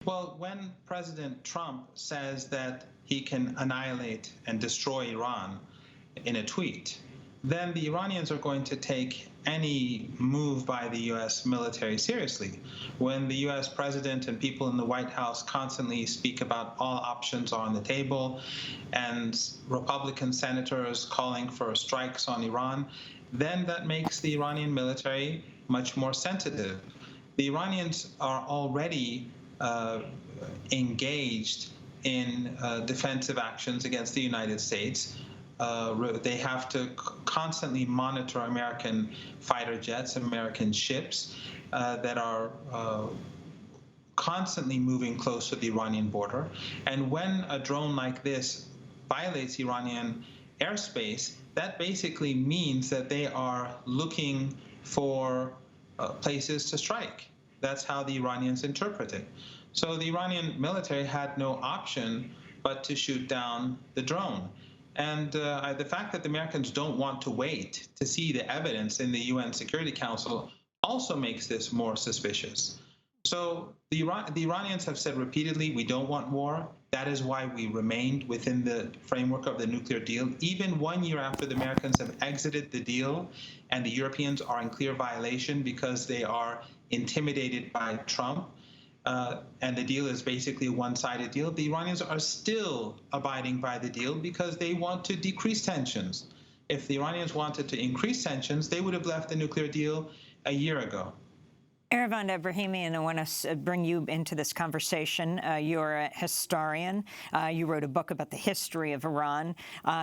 Well, when President Trump says that he can annihilate and destroy Iran in a tweet, then the Iranians are going to take any move by the U.S. military seriously. When the U.S. president and people in the White House constantly speak about all options are on the table, and Republican senators calling for strikes on Iran, then that makes the Iranian military much more sensitive. The Iranians are already engaged in defensive actions against the United States. They have to constantly monitor American fighter jets, American ships that are constantly moving close to the Iranian border. And when a drone like this violates Iranian airspace, that basically means that they are looking for places to strike. That's how the Iranians interpret it. So the Iranian military had no option but to shoot down the drone. And the fact that the Americans don't want to wait to see the evidence in the UN Security Council also makes this more suspicious. So the Iranians have said repeatedly, we don't want war. That is why we remained within the framework of the nuclear deal. Even 1 year after the Americans have exited the deal and the Europeans are in clear violation because they are intimidated by Trump, and the deal is basically a one-sided deal, the Iranians are still abiding by the deal because they want to decrease tensions. If the Iranians wanted to increase tensions, they would have left the nuclear deal a year ago. Ervand Abrahamian, I want to bring you into this conversation. You're a historian. You wrote a book about the history of Iran.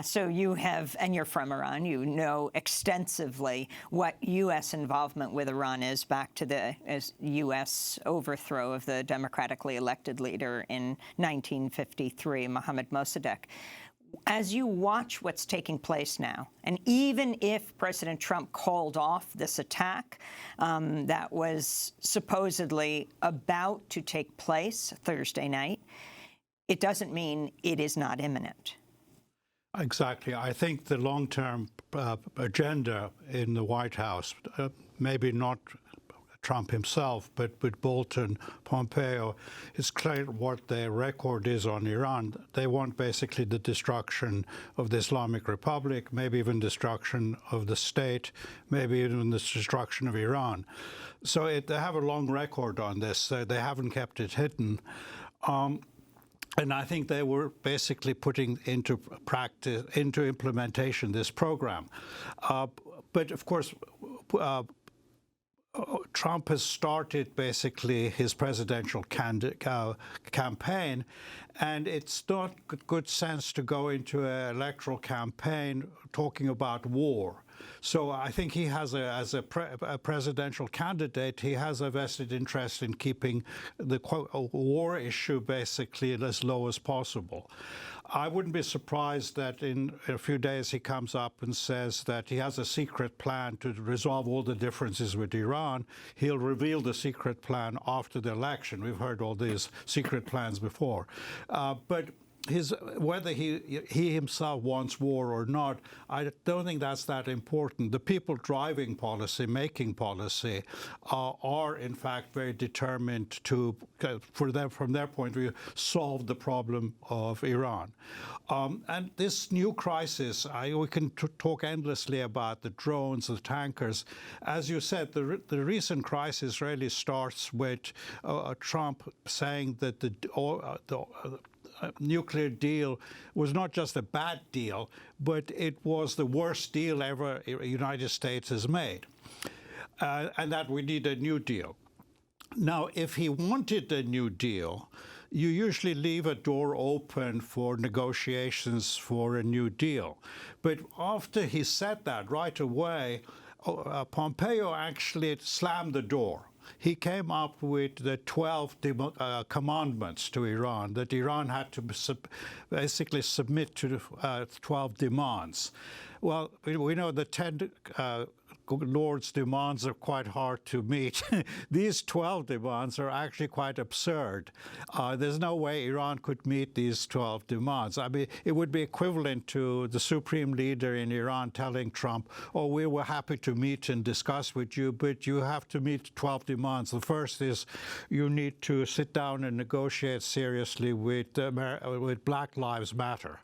So you have, and you're from Iran, you know extensively what U.S. involvement with Iran is back to the U.S. overthrow of the democratically elected leader in 1953, Mohammad Mossadegh. As you watch what's taking place now, and even if President Trump called off this attack that was supposedly about to take place Thursday night, it doesn't mean it is not imminent. Exactly. I think the long-term agenda in the White House, maybe not Trump himself, but with Bolton, Pompeo, it's clear what their record is on Iran. They want basically the destruction of the Islamic Republic, maybe even destruction of the state, maybe even the destruction of Iran. So they have a long record on this. They haven't kept it hidden. And I think they were basically putting into practice, into implementation, this program. But of course, Trump has started basically his presidential campaign, and it's not good sense to go into an electoral campaign talking about war. So I think he has, as a presidential candidate, he has a vested interest in keeping the war issue basically as low as possible. I wouldn't be surprised that in a few days he comes up and says that he has a secret plan to resolve all the differences with Iran. He'll reveal the secret plan after the election. We've heard all these secret plans before. But whether he himself wants war or not, I don't think that's that important. The people driving policy, making policy, are in fact very determined to, from their point of view, solve the problem of Iran. And this new crisis, we can talk endlessly about the drones, the tankers. As you said, the recent crisis really starts with Trump saying that the nuclear deal was not just a bad deal, but it was the worst deal ever the United States has made, and that we need a new deal. Now, if he wanted a new deal, you usually leave a door open for negotiations for a new deal. But after he said that right away, Pompeo actually slammed the door. He came up with the 12 commandments to Iran, that Iran had to basically submit to 12 demands. Well, we know the 10 Lord's demands are quite hard to meet. These 12 demands are actually quite absurd. There's no way Iran could meet these 12 demands. I mean, it would be equivalent to the supreme leader in Iran telling Trump, oh, we were happy to meet and discuss with you, but you have to meet 12 demands. The first is you need to sit down and negotiate seriously with Black Lives Matter.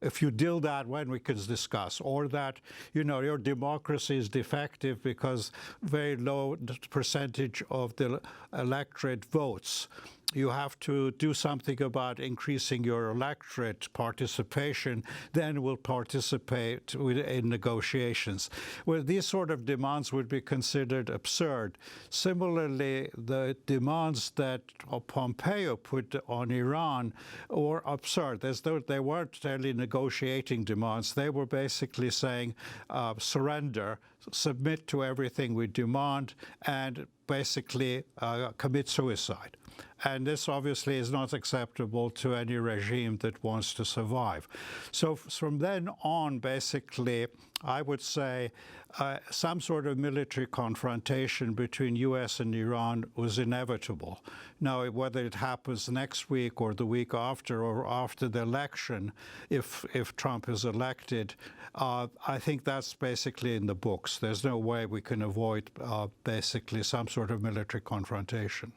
If you do that, when we can discuss, or that, you know, your democracy is defective because very low percentage of the electorate votes. You have to do something about increasing your electorate participation, then we'll participate in negotiations. Well, these sort of demands would be considered absurd. Similarly, the demands that Pompeo put on Iran were absurd. As though they weren't really negotiating demands. They were basically saying, surrender, submit to everything we demand, and basically commit suicide. And this obviously is not acceptable to any regime that wants to survive. So from then on, basically, I would say some sort of military confrontation between U.S. and Iran was inevitable. Now, whether it happens next week or the week after or after the election, if Trump is elected, I think that's basically in the books. There's no way we can avoid basically some sort of military confrontation.